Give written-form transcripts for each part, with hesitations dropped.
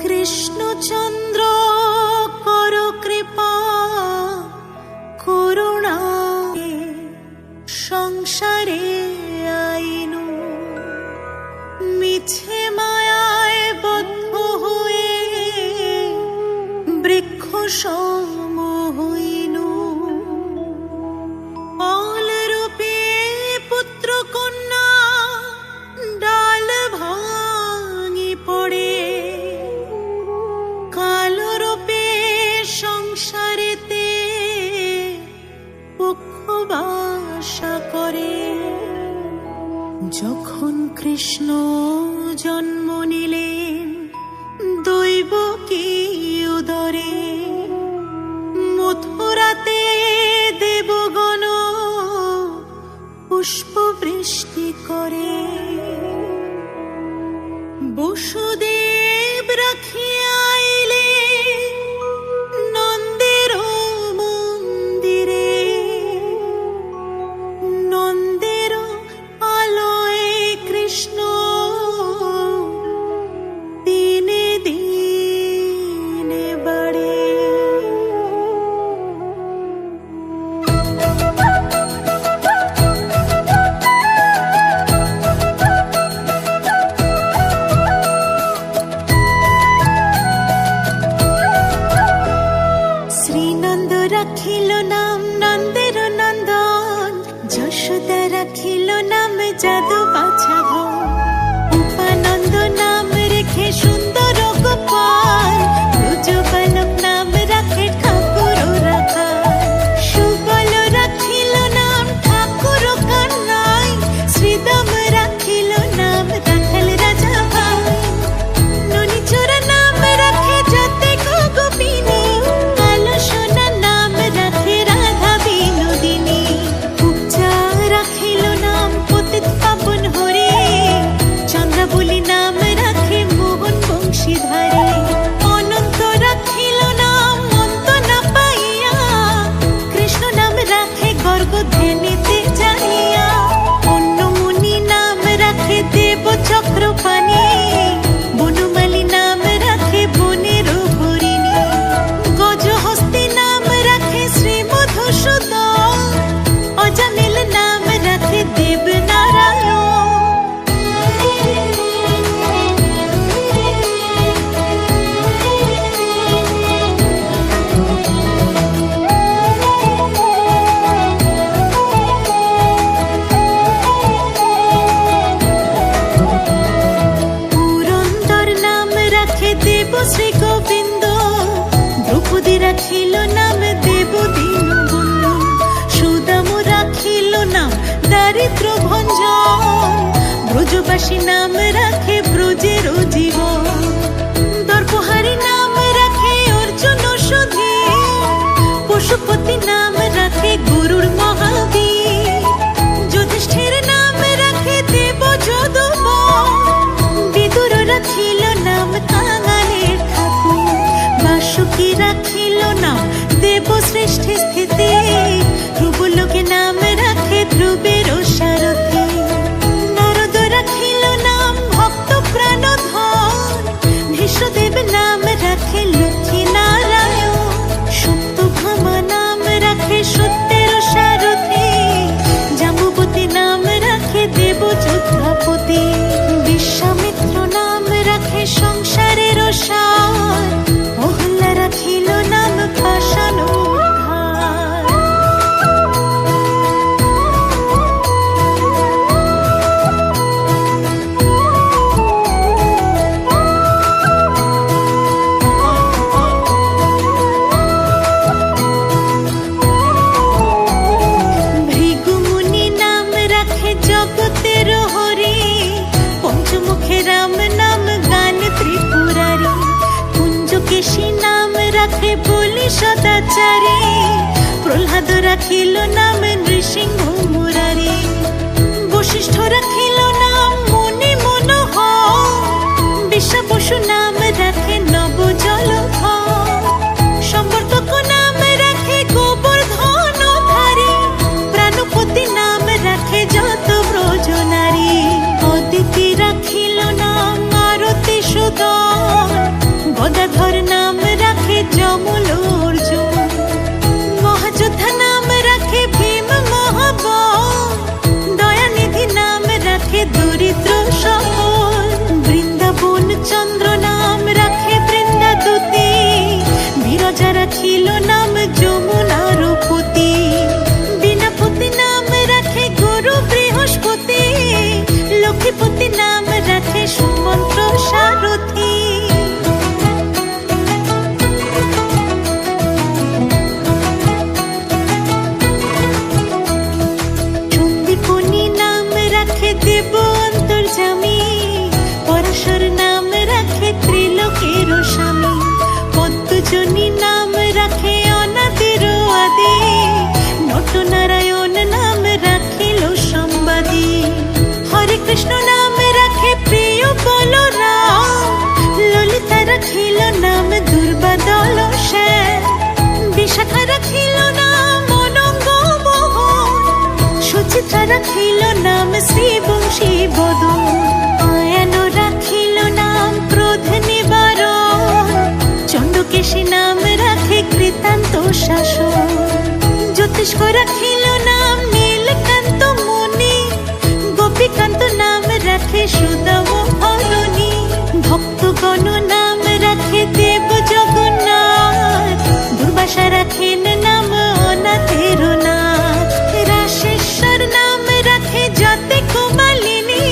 কৃষ্ণচন্দ্র কর কৃপা করুণা সংসারে আইনু মিছে মায়ায় বদ্ধ হয়ে বৃক্ষ সম হইনু অলরূপে পুত্র কন্যা ডাল ভাঙি পড়ে কালরূপে সংসারেতে পক্ষবাসা করে। যখন কৃষ্ণ জন্ম নিলেন দৈব কি উদরে মথুরাতে দেবগণ পুষ্প বৃষ্টি করে। বসুদেব রাখিয়া আইলে নন্দের মন্দিরে নন্দের আলোয় কৃষ্ণ দিনে দিনে বাড়ে। শ্রীনন্দ রাখিল নাম নন্দের নন্দন, যশোদা রাখিল নাম যাদু বাছা ঘন, উপানন্দ নাম রেখে সুন্দর গোপাল, ব্রজ বালক নাম রাখে ঠাকুর রাখাল, সুবল রাখিল নাম ঠাকুর কানাই, শ্রীদাম রাখিল নাম রাখাল রাজা ভাই, ননিচোর নাম রাখে যাতে গোপিনী, সোনা নাম রাখে রাধা বিনোদিনী, উপচা রাখিল নাম পতিত পাবন হরে, চন্দ্রাবলী নাম রাখে মোহন বংশীধারে, অনন্ত রাখিল নাম অন্ত না পাইয়া, কৃষ্ণ নাম রাখে গর্গ ধ্যানেতে জানিয়া, অন্য মুনি নাম রাখে দেব চক্রপাণি, বনমালী নাম রাখে বনের হরিণী, গজহস্তি নাম রাখে শ্রী মধুসূদন, অজামিল নাম রাখে দেবনারায়ণ। পুরন্দর নাম রাখে দেব শ্রী গোবিন্দ, দ্রৌপদী রাখিল নাম দেব দীনবন্ধু, সুদাম রাখিল নাম দারিদ্র ভঞ্জন, ব্রজবাসী নাম রাখে ব্রজের জীবন, দর্পহারি নাম রাখে অর্জুন সুধীর, পশুপতি নাম রাখে গরুড় মহাবীর, যুধিষ্ঠির নাম রাখে দেব যদুবন, বিদুর রাখিল নাম কাঙালের ঠাকুর, বাসুকী রাখিল নাম দেব শ্রেষ্ঠ স্থিতি, ধ্রুবলোকে নাম রাখে ধ্রুবের সারথি, নারদ রাখিল নাম ভক্ত প্রাণধন, ভীষ্মদেব নাম রাখে লক্ষ্মী নারায়ণ, সত্যভামা নাম রাখে সত্যের সারথি, জাম্বুবতী নাম রাখে দেব যোদ্ধাপতি, বিশ্বামিত্র নাম রাখে সংসারের সার, অহল্যা রাখিল নাম পাষাণ উদ্ধার। ভৃগুমুনি নাম রাখে জগতের হরি, পঞ্চমুখে রাম নাম গান ত্রিপুরারি, কুঞ্জকেশী নাম রাখে বলি সদাচারী, প্রহ্লাদ রাখিল নাম নৃসিংহ মুরারি, বশিষ্ঠ রাখিল নাম মুনি মনোহর, বিশ্বাবসু নাম রাখে নব জলধর, সম্বর্ধক নাম রাখে গোবর্ধন ধারী, প্রাণপতি নাম রাখে যত ব্রজ নারী, অদিতি রাখিল নাম আরতি সুদন, দুর্বাদল সেন, বিশাখা রাখিল নাম অনঙ্গ মোহন, সুচিত্রা রাখিল নাম শ্রীবংশী বদন, আয়ান রাখিল নাম ক্রোধ নিবারণ, চন্দ্রকেশী নাম রাখে কৃতান্ত শাসন, জ্যোতিষ্ক রাখিল নাম নীলকান্ত মুনি, গোপীকান্ত নাম রাখে সুদাম হরণী, ভক্তগণ নাম রাখে দেব জগন্নাথ, দুর্বাসা রাখেন নাম অনাথের নাথ, রাশেশ্বর নাম রাখে জাতে কুমালিনী,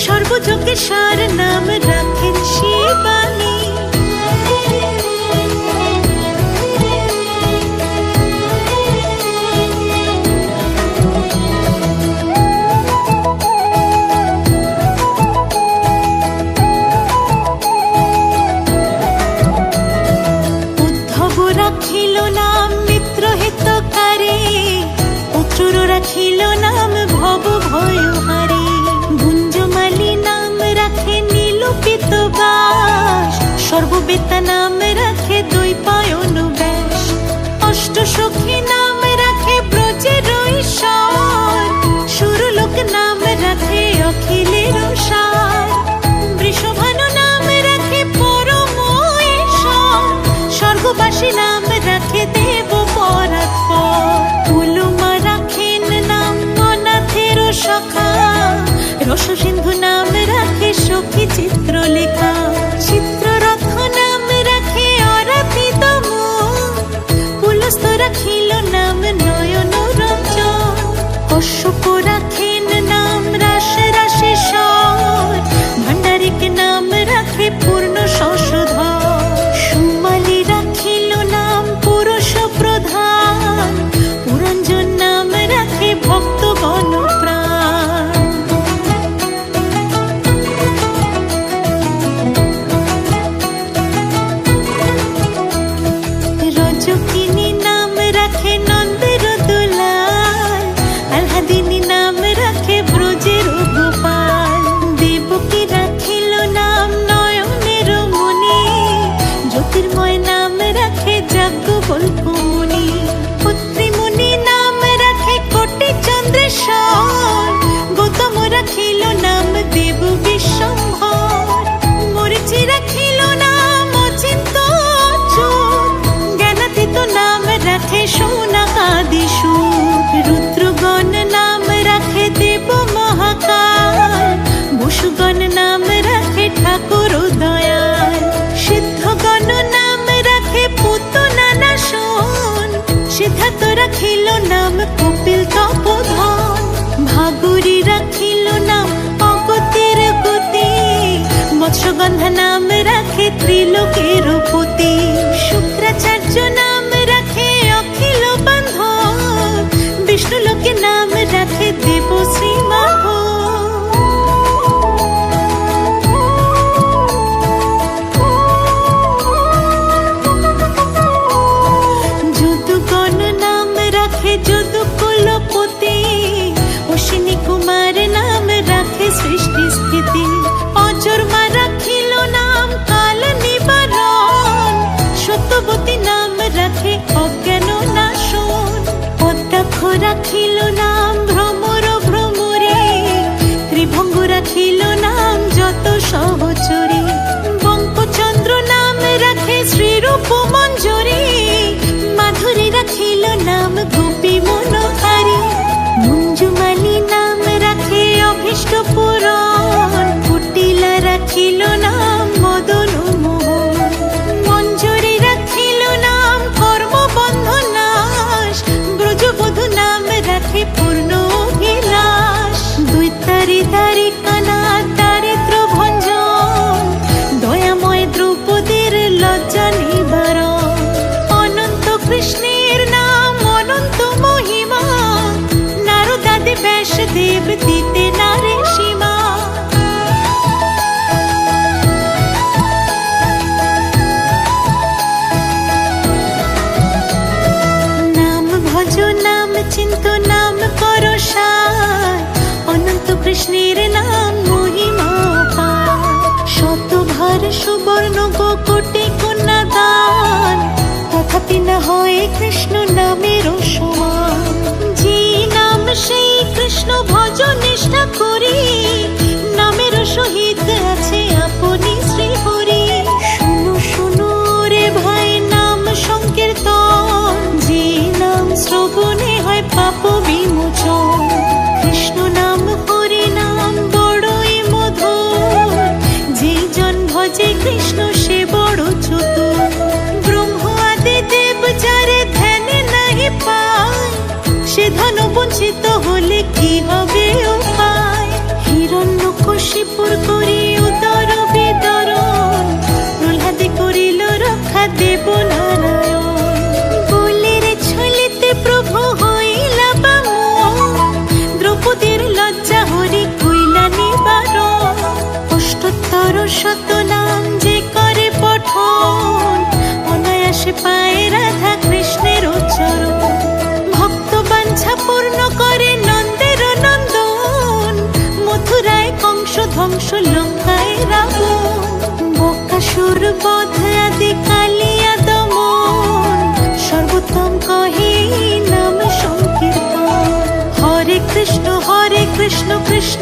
সর্বযোগেশ্বর নাম রাখেন শিবানী। রাখিল নাম মিত্র হিতকারী, পুত্র রাখিল নাম ভব ভয়হারী, গুঞ্জমালী নাম রাখে নীলপিত বাস, সর্ববেতা নাম রাখে দ্বৈপায়ন ব্যাস, অষ্ট সখী নাম রাখে ব্রজের ঈশ্বর, সুরলোক নাম রাখে অখিলের সার, বৃষভানু নাম রাখে পরম ঈশ্বর, স্বর্গবাসী নাম রাখে দেব পরাৎপর, উলুমা রাখেন নাম অনাথের সখা, রস সিন্ধু নাম রাখে সখী চিত্রলেখা, চিত্ররথ নাম রাখে অরাধিত মুখ, পুলস্ত রাখিল নাম নয়ন রঞ্জন, কশ্যপ রাখেন নাম রাস রাশেশ্বর, ভাণ্ডারিক নাম রাখে পূর্ণ শশধর, সুমালী রাখিল নাম পুরুষ প্রধান, পুরঞ্জন নাম রাখে ভক্তগণ প্রাণ। রজকিনী নাম রাখে নন্দের দুলাল, আহ্লাদিনী নাম রাখে ব্রজের গোপাল, দেবকী রাখিল নাম নয়নের মণি, জ্যোতির্ময় নাম রাখে যাজ্ঞবল্ক্য মুনি, পুত্রীমুনি নাম রাখে কোটি চন্দ্রেশ্বর, গৌতম রাখিল নাম দেব বিশ্বম্ভর, মরিচি রাখিল নাম অচিন্ত অচ্যুত, জ্ঞানাতীত নাম রাখে সৌনকাদি সুত, রুদ্রগণ নাম রাখে দেব মহাকাল, বসুগণ নাম রাখে ঠাকুর দয়াল, সিদ্ধগণ নাম রাখে পুতনা নাশন, সিদ্ধার্থ রাখিল নাম কপিল তপোধন, ভাগুরী রাখিল নাম অগতির গতি, মৎস্যগন্ধা নাম রাখে ত্রিলোকের পতি, শুক্রাচার্য নাম রাখে অখিল বান্ধব, বিষ্ণুলোকে নাম রাখে দেব শ্রীমাধব। যদুগণ নাম রাখে যদুকুলপতি, অশ্বিনী কুমার নাম রাখে সৃষ্টি স্থিতি, অজর্মা রাখিল নাম কাল নিবারণ, সত্যবতী নাম রাখে অজ্ঞান নাশন, পদ্মাক্ষ রাখিল নাম ভ্রমর ভ্রমরে, ত্রিভঙ্গ রাখিল নাম যত সহচরী, বঙ্কচন্দ্র নাম রাখে শ্রীরূপ মঞ্জুরি, মাধুরী রাখিল নাম গোপী মনোহারী, মঞ্জুমালী নাম রাখে অভীষ্ট পূরণ, কুটিলা রাখিল নাম মদন মোহন, মঞ্জুরি রাখিল নাম কর্মবন্ধ নাশ, ব্রজবধূ নাম রাখে পূর্ণ অভিলাষ, দৈত্যারী দ্বারিকা নাথ দারিদ্র ভঞ্জন, দয়াময় দ্রৌপদীর লজ্জা নিবারণ, অনন্ত কৃষ্ণের নাম অনন্ত মহিমা, নারদাদি ব্যাসদেব দিতে নারে সীমা। নাম ভজ নাম চিন্ত নাম কর সার, অনন্ত কৃষ্ণের নাম মহিমা পার, শতভার সুবর্ণ গো কোটি কন্যা প্রাণ, তথাপি না হয় কৃষ্ণ নামের সমান। যে নাম সেই কৃষ্ণ ভজ নিষ্ঠা করি, নামের সহিত আছে আপনি শ্রী হরি। শুনো শুনো রে ভাই নাম সংকীর্তন, যে নাম শ্রবণে হয় পাপ বিমোচন। কৃষ্ণ নাম হরি নাম বড়ই মধুর, যে জন ভজে কৃষ্ণ সে বড় চতুর। ব্রহ্ম আদি দেব যারে ধ্যানে নাহি পায়, সে ধন বঞ্চিত হলে কি হবে উপায়। হিরণ্যকশিপুর করি উদর বিদরণ, প্রহ্লাদে করিল রক্ষা দেব নারায়ণ। বলির ছলিতে প্রভু হইলা বামন, দ্রৌপদীর লজ্জা হরি কইলা নিবারণ। অষ্টোত্তর শত নাম যে করে পঠন, অনায়াসে পায় রাধা কৃষ্ণের চরণ। ভক্ত বাঞ্ছা পূর্ণ করে নন্দের নন্দন, মথুরায় কংস ধ্বংস লঙ্কায় রাবণ। বকাসুর বধ আদি কালিয়া দমন, সর্বোত্তম কহে নাম সংকীর্তন। হরে কৃষ্ণ কৃষ্ণ